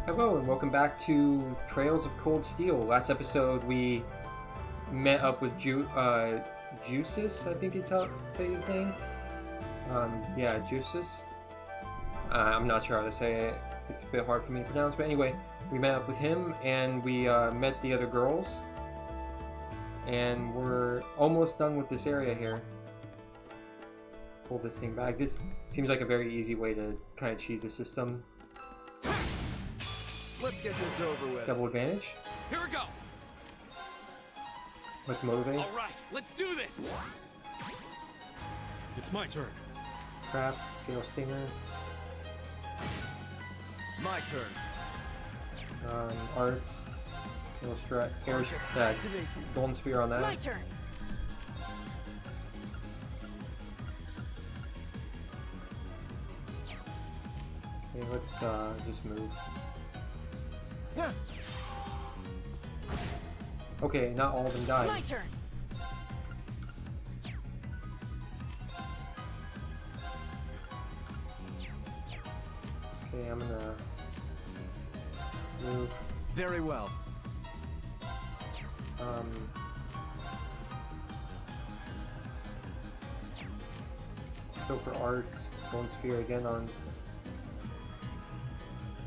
Hello and welcome back to Trails of Cold Steel. Last episode we met up with Juices, I think is how to say his name. Yeah, Juices. I'm not sure how to say it. It's a bit hard for me to pronounce, but anyway, we met up with him and we met the other girls. And we're almost done with this area here. Pull this thing back. This seems like a very easy way to kind of cheese the system. Let's get this over with. Double advantage. Here we go. Let's motivate. All right, let's do this. It's my turn. Crafts, Gale Stinger. My turn. Arts. Air Golden Sphere on that. My turn. Okay, let's just move. Okay, not all of them died. My turn. Okay, I'm gonna move. Very well. Go for arts. Golden Sphere again on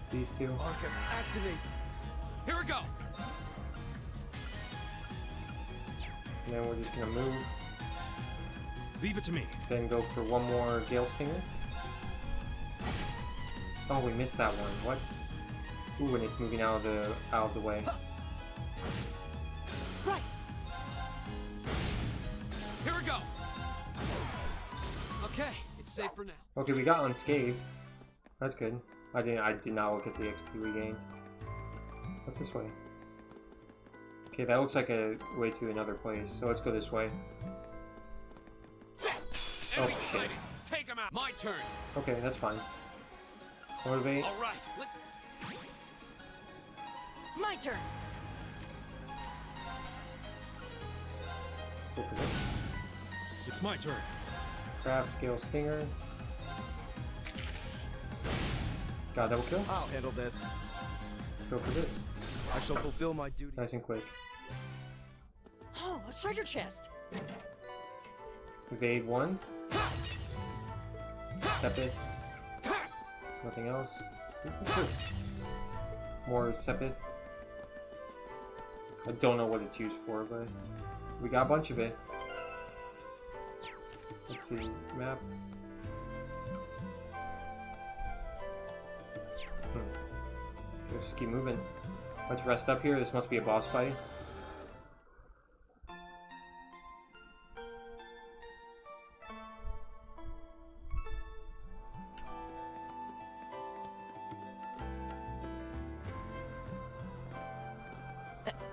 these two. Arcus, activate. Here we go. And then we're just gonna move. Leave it to me. Then go for one more Gale Stinger. Oh, we missed that one. What? Ooh, and it's moving out of the way. Right. Here we go. Okay, it's safe for now. Okay, we got unscathed. That's good. I did not look at the XP we gained. What's this way? Okay, that looks like a way to another place. So let's go this way. Oh shit. Take him out. My turn. Okay, that's fine. Motivate. All right. My turn. Go for this. It's my turn. Craft Scale Stinger. Got a double kill. I'll handle this. Let's go for this. I shall fulfill my duty. Nice and quick. Oh, a treasure chest. Evade one. Sepith. Nothing else. What's this? More Sepith. I don't know what it's used for, but we got a bunch of it. Let's see. Map. Let's just keep moving. Let's rest up here. This must be a boss fight.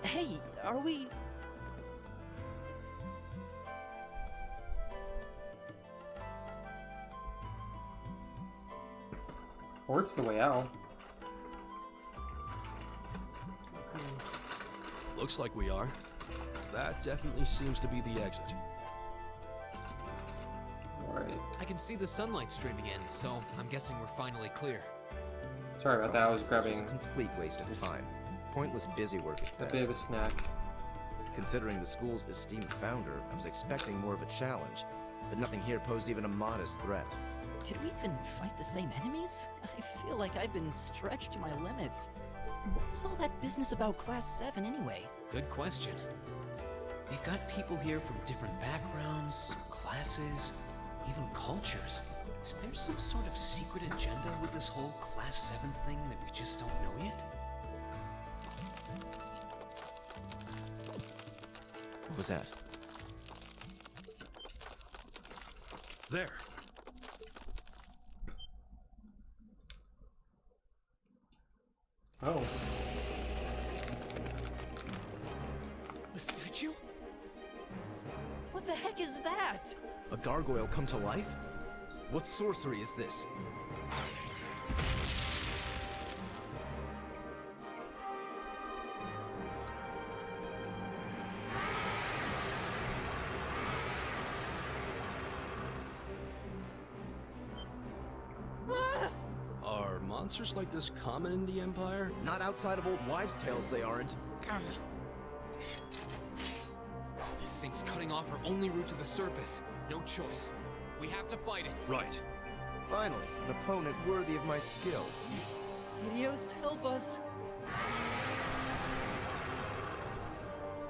Hey, are we... Or it's the way out. Looks like we are. That definitely seems to be the exit. Alright. I can see the sunlight streaming in, so I'm guessing we're finally clear. Sorry about that. I was This grabbing was a complete waste of time. Pointless busy work at a best. bit of a snack. Considering the school's esteemed founder, I was expecting more of a challenge, but nothing here posed even a modest threat. Did we even fight the same enemies? I feel like I've been stretched to my limits. What was all that business about Class 7 anyway? Good question. We've got people here from different backgrounds, classes, even cultures. Is there some sort of secret agenda with this whole Class 7 thing that we just don't know yet? What was that? There. Oh. The statue? What the heck is that? A gargoyle come to life? What sorcery is this? monsters like this common in the Empire? Not outside of old wives' tales, they aren't. This thing's cutting off our only route to the surface. No choice. We have to fight it. Right. Finally, an opponent worthy of my skill. Idios, help us.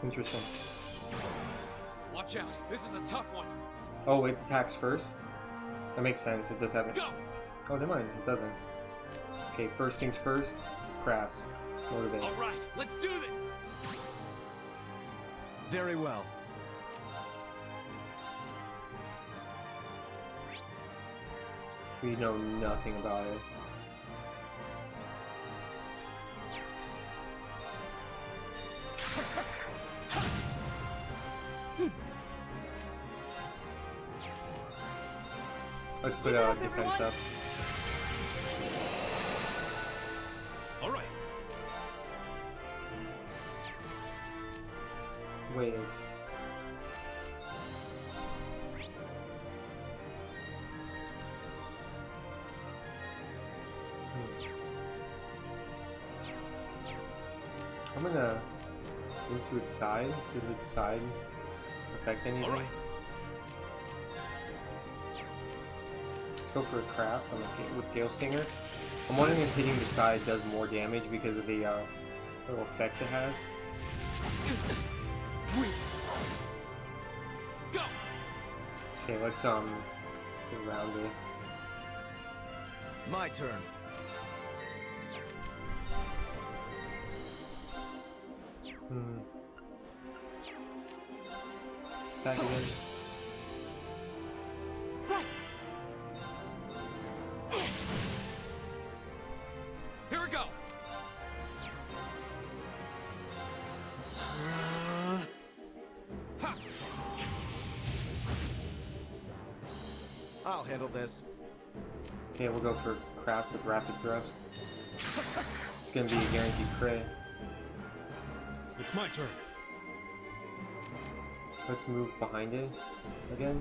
Interesting. Watch out. This is a tough one. Oh, it attacks first? That makes sense. It does have it. Go! Oh, never mind. It doesn't. Okay, first things first. Crafts. Motivate. All right, let's do this. Very well. We know nothing about it. Let's put defense up. All right. Wait. I'm gonna move to its side. Does its side affect anything? All right. Let's go for a craft on the with Gale Stinger. I'm wondering if hitting the side does more damage because of the little effects it has. Go! Okay, let's get around it. My turn. Back again. Here we go. Ha! I'll handle this. Okay, we'll go for craft with rapid thrust. It's gonna be a guaranteed crit. It's my turn. Let's move behind it again.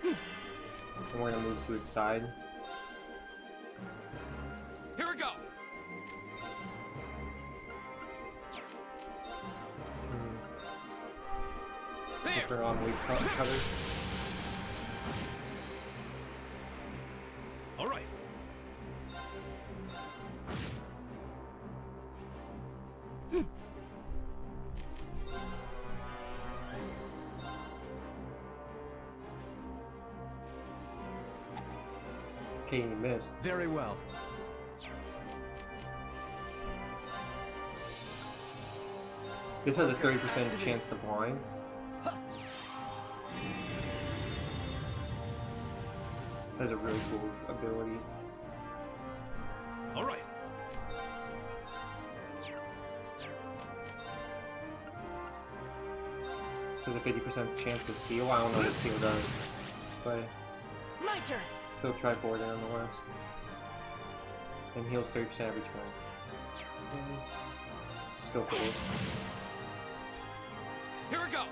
And we're gonna move to its side. Here we go. There. For weak cover. All right. Okay, you missed. Very well. This has a 30% chance to blind. Has a really cool ability. All right. There's a 50% chance to seal. I don't know what seal does, but My turn. still try for it nonetheless. And heals 30% every turn. Let's go for this. Here we go.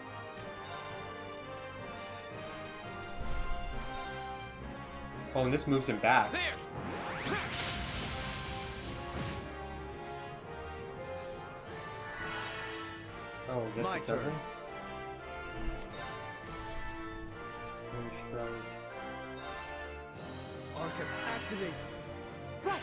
Oh, and this moves him back. There. Oh, I guess My it turn. doesn't. Wind strike. Arcus, activate. Right.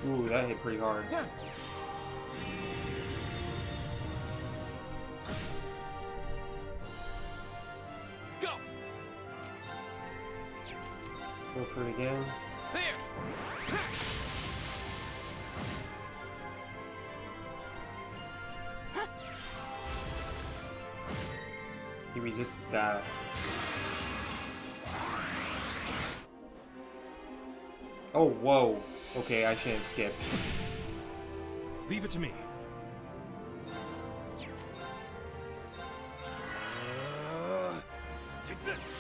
Ooh, that hit pretty hard. Go. Go for it again. There. He resisted that. Oh, whoa. Okay, I shouldn't have skipped. Leave it to me. Take this.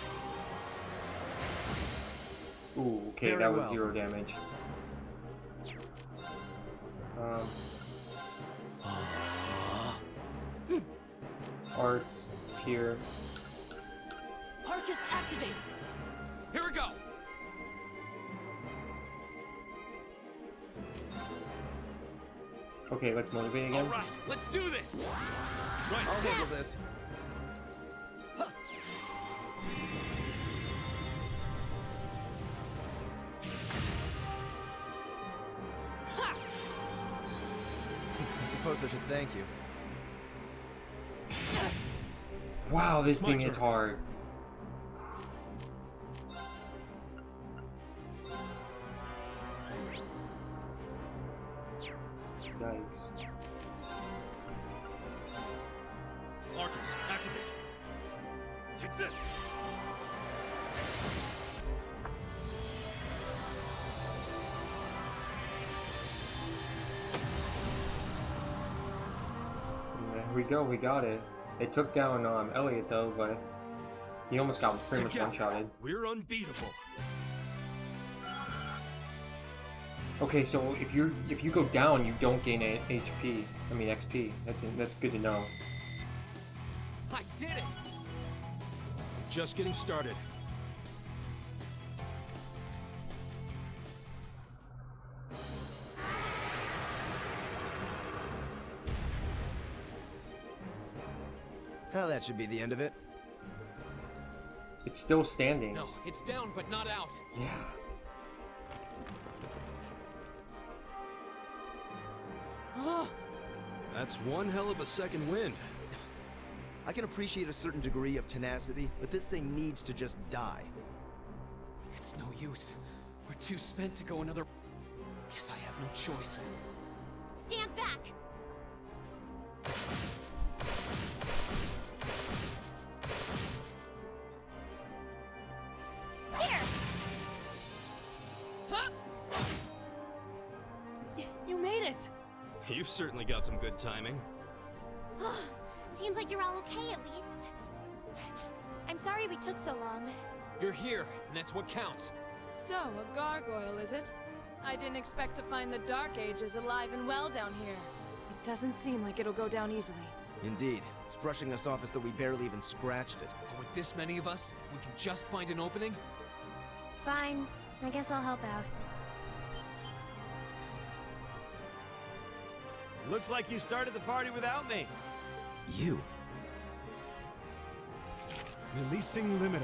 Ooh, okay, Very that was well. 0 damage. Arts, tier. Arcus, activate! Here we go. Okay, let's motivate again. All right, let's do this. Right. I'll handle this. I suppose I should thank you. Wow, this It's my thing is turn. hard. Yikes. Arcus, activate. Take this. There we go, we got it. It took down Elliot though, but he almost got pretty much Together, one-shotted. we're unbeatable. Okay, so if you go down, you don't gain a HP. I mean XP. That's good to know. I did it. Just getting started. Well, that should be the end of it. It's still standing. No, it's down but not out. Yeah. That's one hell of a second wind. I can appreciate a certain degree of tenacity, but this thing needs to just die. It's no use. We're too spent to go another. Guess I have no choice. Stand back! Here! Huh? You made it! You've certainly got some good timing. Seems like you're all okay at least. I'm sorry we took so long. You're here, and that's what counts. So, a gargoyle, is it? I didn't expect to find the Dark Ages alive and well down here. It doesn't seem like it'll go down easily. Indeed. It's brushing us off as though we barely even scratched it. But with this many of us, if we can just find an opening. Fine. I guess I'll help out. Looks like you started the party without me. You? Releasing limiter.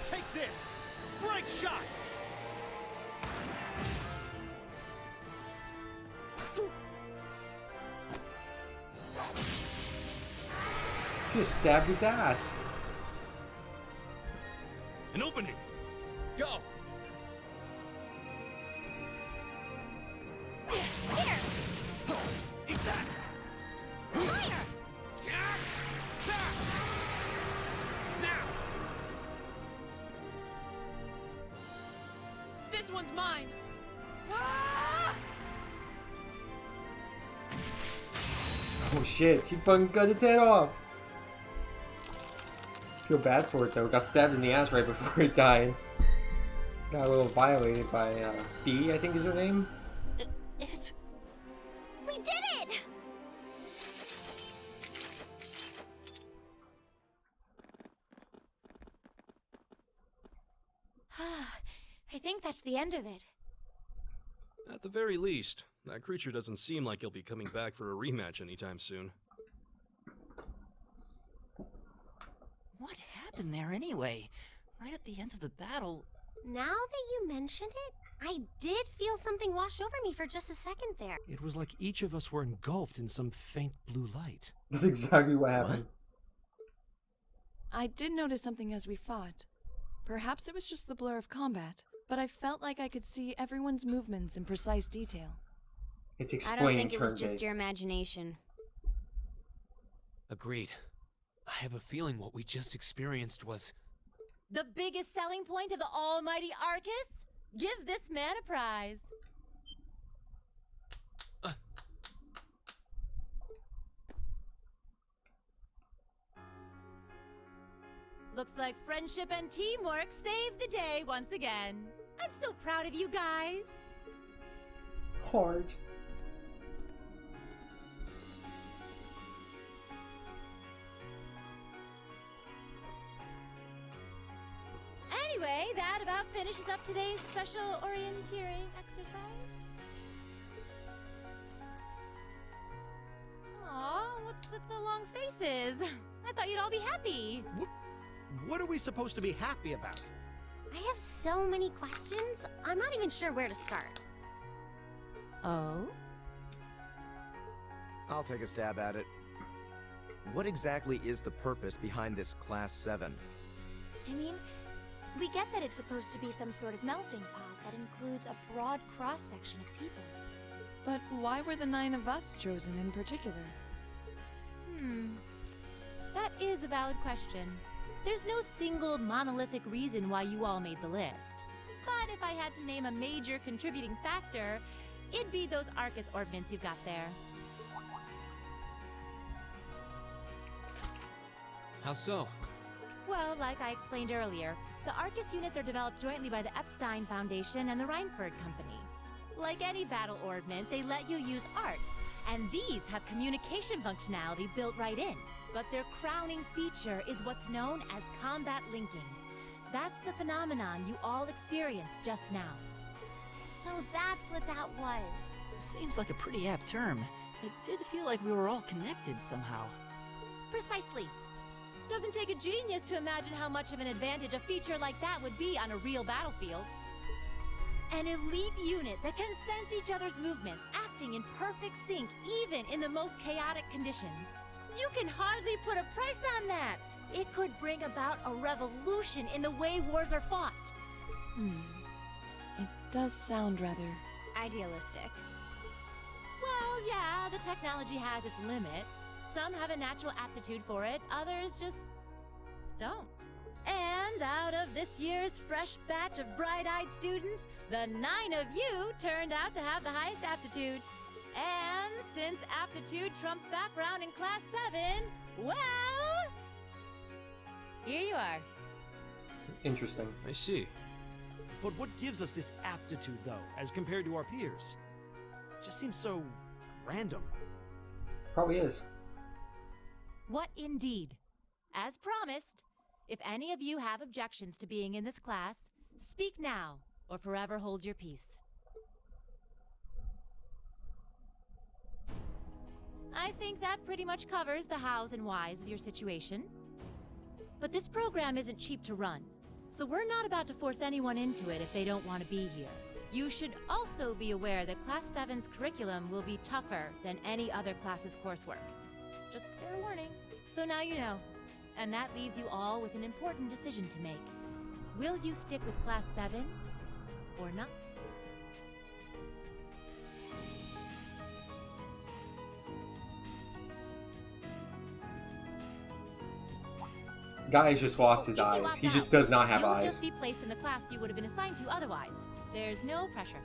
Take this! Break shot! Just stabbed its ass. An opening! Go! Here! Eat that! Fire! Now! This one's mine! Ah! Oh shit, she fucking cut its head off. Feel bad for it though. Got stabbed in the ass right before it died. Got a little violated by Fee, I think is her name. It's... We did it! I think that's the end of it. At the very least, that creature doesn't seem like he'll be coming back for a rematch anytime soon. What happened there anyway? Right at the end of the battle... Now that you mention it, I did feel something wash over me for just a second there. It was like each of us were engulfed in some faint blue light. That's exactly what happened. I did notice something as we fought. Perhaps it was just the blur of combat, but I felt like I could see everyone's movements in precise detail. It's I explaining don't think it was turn-based. just your imagination. Agreed. I have a feeling what we just experienced was. The biggest selling point of the almighty Arcus? Give this man a prize. Looks like friendship and teamwork saved the day once again. I'm so proud of you guys. Hard. that about finishes up today's special orienteering exercise. Aw, what's with the long faces? I thought you'd all be happy. What are we supposed to be happy about? I have so many questions, I'm not even sure where to start. Oh? I'll take a stab at it. What exactly is the purpose behind this Class 7? I mean, we get that it's supposed to be some sort of melting pot that includes a broad cross-section of people. But why were the 9 of us chosen in particular? That is a valid question. There's no single monolithic reason why you all made the list. But if I had to name a major contributing factor, it'd be those Arcus orbments you've got there. How so? Well, like I explained earlier, the Arcus units are developed jointly by the Epstein Foundation and the Reinford Company. Like any battle orbment, they let you use arts, and these have communication functionality built right in. But their crowning feature is what's known as combat linking. That's the phenomenon you all experienced just now. So that's what that was. Seems like a pretty apt term. It did feel like we were all connected somehow. Precisely. Doesn't take a genius to imagine how much of an advantage a feature like that would be on a real battlefield. An elite unit that can sense each other's movements, acting in perfect sync even in the most chaotic conditions. You can hardly put a price on that. It could bring about a revolution in the way wars are fought. It does sound rather Idealistic. Well, yeah, the technology has its limits. Some have a natural aptitude for it, others just don't. And out of this year's fresh batch of bright-eyed students, the 9 of you turned out to have the highest aptitude. And since aptitude trumps background in Class 7, well, here you are. Interesting. I see. But what gives us this aptitude, though, as compared to our peers? Just seems so random. Probably is. What indeed? As promised, if any of you have objections to being in this class, speak now or forever hold your peace. I think that pretty much covers the hows and whys of your situation. But this program isn't cheap to run, so we're not about to force anyone into it if they don't want to be here. You should also be aware that Class 7's curriculum will be tougher than any other class's coursework. Just fair warning. So now you know. And that leaves you all with an important decision to make. Will you stick with Class 7 or not? Guy's just lost his If you eyes. opt He out, just does not have you'll eyes. just be placed in the class you would have been assigned to otherwise. There's no pressure.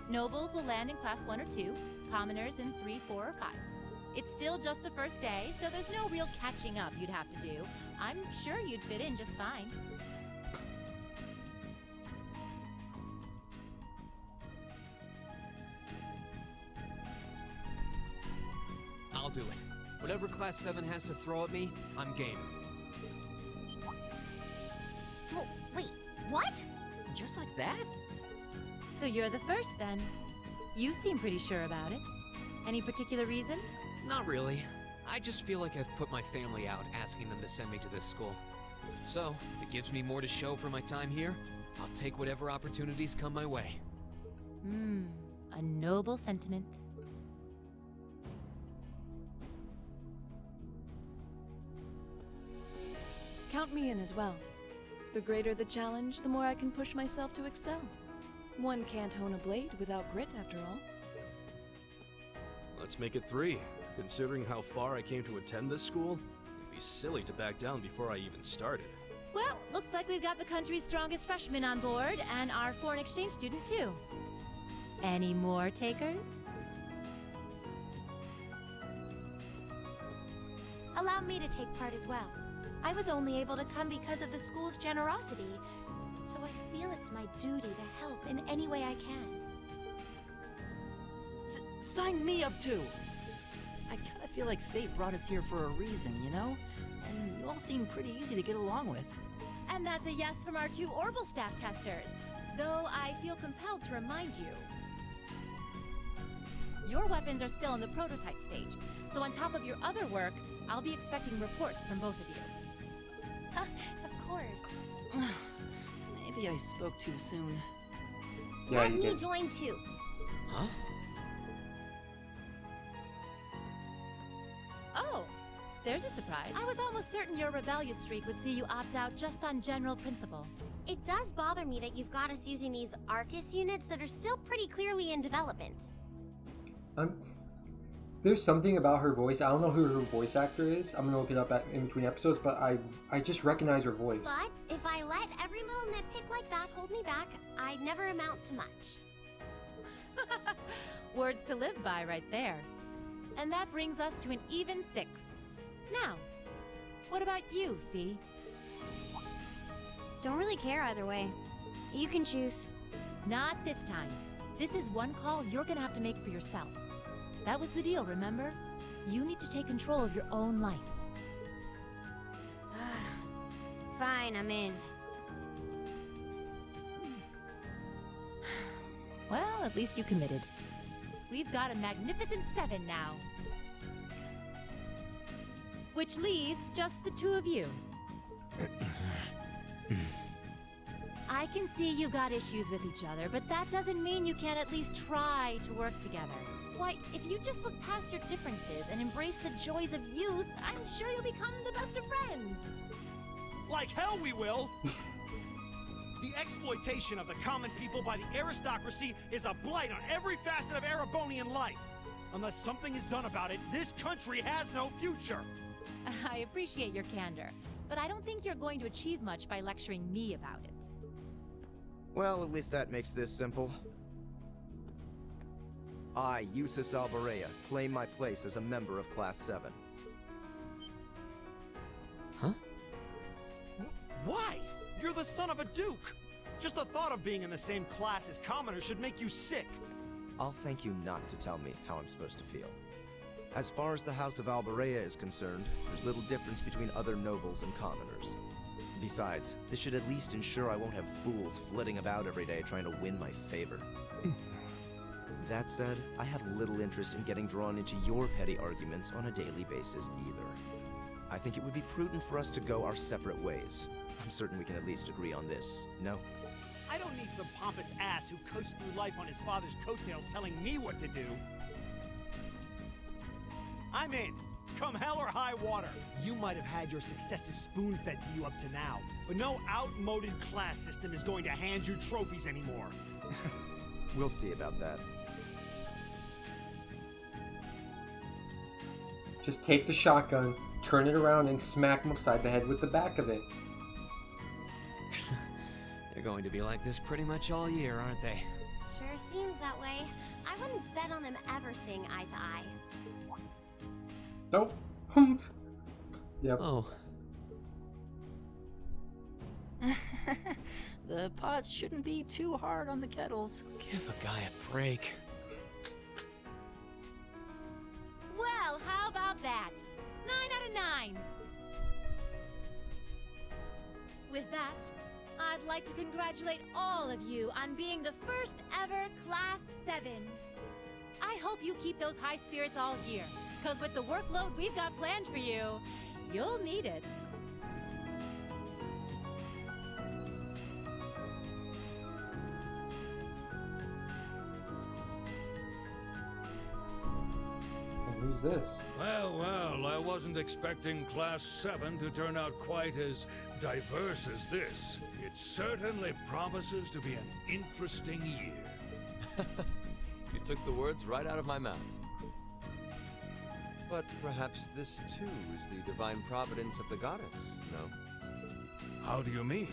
Nobles will land in Class 1 or 2, commoners in 3, 4, or 5. It's still just the first day, so there's no real catching up you'd have to do. I'm sure you'd fit in just fine. I'll do it. Whatever Class 7 has to throw at me, I'm game. Oh, wait, what? Just like that? So you're the first then. You seem pretty sure about it. Any particular reason? Not really. I just feel like I've put my family out asking them to send me to this school. So, if it gives me more to show for my time here, I'll take whatever opportunities come my way. A noble sentiment. Count me in as well. The greater the challenge, the more I can push myself to excel. One can't hone a blade without grit, after all. Let's make it 3. Considering how far I came to attend this school, it'd be silly to back down before I even started. Well, looks like we've got the country's strongest freshman on board, and our foreign exchange student too. Any more takers? Allow me to take part as well. I was only able to come because of the school's generosity, so I feel it's my duty to help in any way I can. Sign me up too! I kinda feel like fate brought us here for a reason, you know? And you all seem pretty easy to get along with. And that's a yes from our 2 Orbital staff testers, though I feel compelled to remind you. Your weapons are still in the prototype stage, so on top of your other work, I'll be expecting reports from both of you. Of course. Maybe I spoke too soon. Yeah, Let you me did. join too. Huh? Oh, there's a surprise. I was almost certain your rebellious streak would see you opt out just on general principle. It does bother me that you've got us using these Arcus units that are still pretty clearly in development. There's something about her voice. I don't know who her voice actor is. I'm gonna look it up in between episodes, but I just recognize her voice. But if I let every little nitpick like that hold me back, I'd never amount to much. Words to live by right there. And that brings us to an even 6. Now, what about you, Fee? Don't really care either way. You can choose. Not this time. This is one call you're gonna have to make for yourself. That was the deal, remember? You need to take control of your own life. Fine, I'm in. Well, at least you committed. We've got a magnificent 7 now. Which leaves just the 2 of you. I can see you've got issues with each other, but that doesn't mean you can't at least try to work together. Why, if you just look past your differences and embrace the joys of youth, I'm sure you'll become the best of friends. Like hell we will! The exploitation of the common people by the aristocracy is a blight on every facet of Erebonian life. Unless something is done about it, this country has no future. I appreciate your candor, but I don't think you're going to achieve much by lecturing me about it. Well, at least that makes this simple. I, Eustace Alberea, claim my place as a member of Class 7. Huh? Why? You're the son of a duke! Just the thought of being in the same class as commoners should make you sick. I'll thank you not to tell me how I'm supposed to feel. As far as the House of Alberea is concerned, there's little difference between other nobles and commoners. Besides, this should at least ensure I won't have fools flitting about every day trying to win my favor. That said, I have little interest in getting drawn into your petty arguments on a daily basis either. I think it would be prudent for us to go our separate ways. I'm certain we can at least agree on this, no? I don't need some pompous ass who coasts through life on his father's coattails telling me what to do. I'm in. Come hell or high water. You might have had your successes spoon-fed to you up to now, but no outmoded class system is going to hand you trophies anymore. We'll see about that. Just take the shotgun, turn it around, and smack him upside the head with the back of it. They're going to be like this pretty much all year, aren't they? Sure seems that way. I wouldn't bet on them ever seeing eye to eye. Nope. Humph. Yep. Oh. The pots shouldn't be too hard on the kettles. Give a guy a break. Well, how about that? 9 out of 9. With that, I'd like to congratulate all of you on being the first ever Class 7. I hope you keep those high spirits all year, because with the workload we've got planned for you, you'll need it. Who's this? Well, well, I wasn't expecting Class 7 to turn out quite as diverse as this. It certainly promises to be an interesting year. You took the words right out of my mouth. But perhaps this too is the divine providence of the goddess, no? How do you mean?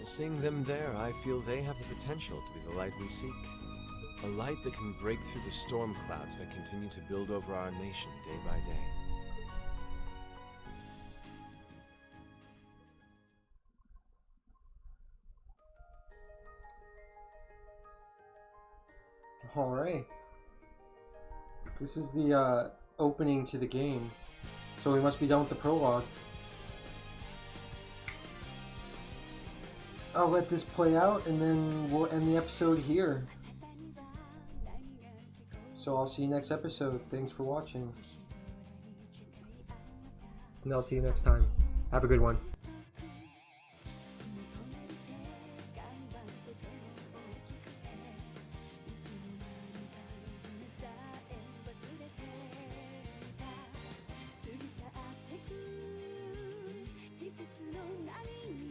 Seeing them there, I feel they have the potential to be the light we seek. A light that can break through the storm clouds that continue to build over our nation day by day. Alright. This is the opening to the game. So we must be done with the prologue. I'll let this play out and then we'll end the episode here. So I'll see you next episode. Thanks for watching. And I'll see you next time. Have a good one.季節の波に